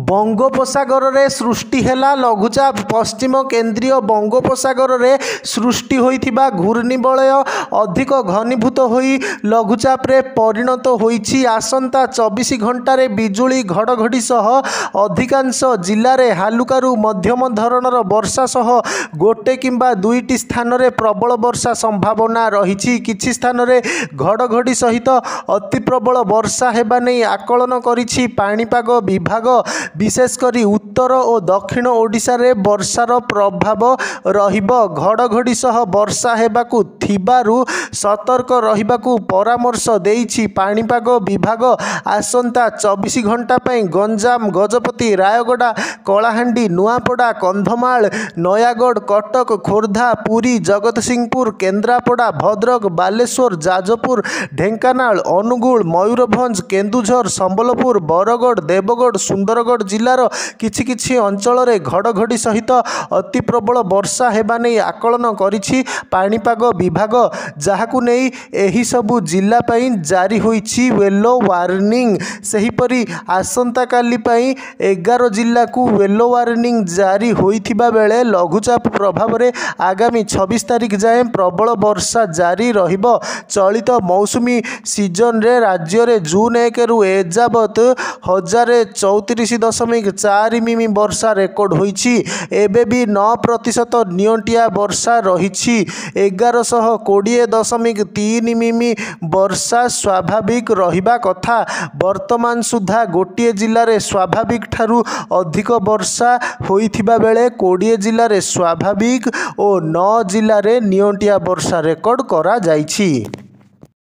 बंगोपसागर रे सृष्टि हेला लघुचाप पश्चिम केंद्रीय बंगोपसागर रे सृष्टि होइथिबा घूर्णिबलय अधिक घनीभूत होई लघुचाप रे परिणत होइछि। आसंता 24 घंटारे बिजुली घड़घड़ी सह अधिकांश जिल्ला रे हालुकारु मध्यम धरणर वर्षा सह गोटे किंबा दुईटी स्थान रे प्रबल वर्षा संभावना रहिछि। किछि स्थान रे घड़घड़ी सहित अति प्रबल वर्षा हेबा नै आकलन करिछि पाणीपाग विभाग। विशेषकर उत्तर और दक्षिण ओडिशा रे वर्षार प्रभाव रहिबो। घड़घड़ी सह वर्षा हेबाकु थिबारु सतर्क रहिबाकु परामर्श देइछि पाणीपाग विभाग। आसंता 24 घंटा पई गंजाम गजपति रायगड़ा कलाहांडी नुआपड़ा कंधमाल नयागढ़ कटक खोर्धा पुरी जगतसिंहपुर केन्द्रापड़ा भद्रक बालेश्वर जाजपुर ढेंकानाल अनुगुल मयूरभंज केन्दुझर संबलपुर बरगढ़ देवगढ़ सुंदरगढ़ जिलार किछि किछि अंचल रे घड़घड़ी सहित अति प्रबल वर्षा हेबा नै आकलन करिछि पाणीपाग विभाग। जहाकु नै एही सबु जिला पई जारी होइछि येलो वार्निंग। सेहीपरि आसंता काली पई 11 जिला को येलो वार्निंग जारी होइथिबा बेले लघुचाप प्रभाव रे आगामी 26 तारिख जाए प्रबल वर्षा जारी रहिबो। चलित मौसुमी सीजन रे राज्य रे जून 1 रु एजावत 1034.4 मिमी वर्षा रेकर्ड होइछि। एबे भी 9% नियंटिया वर्षा रहिछि। 1120.3 मिमी वर्षा स्वाभाविक रहिबा कथा। वर्तमान सुधा गोटे जिले में स्वाभाविक ठारू अधिक वर्षा होइथिबा बेले 20 जिले में स्वाभाविक और 9 जिले में नियंटिया वर्षा रेकर्ड करा जाइछि।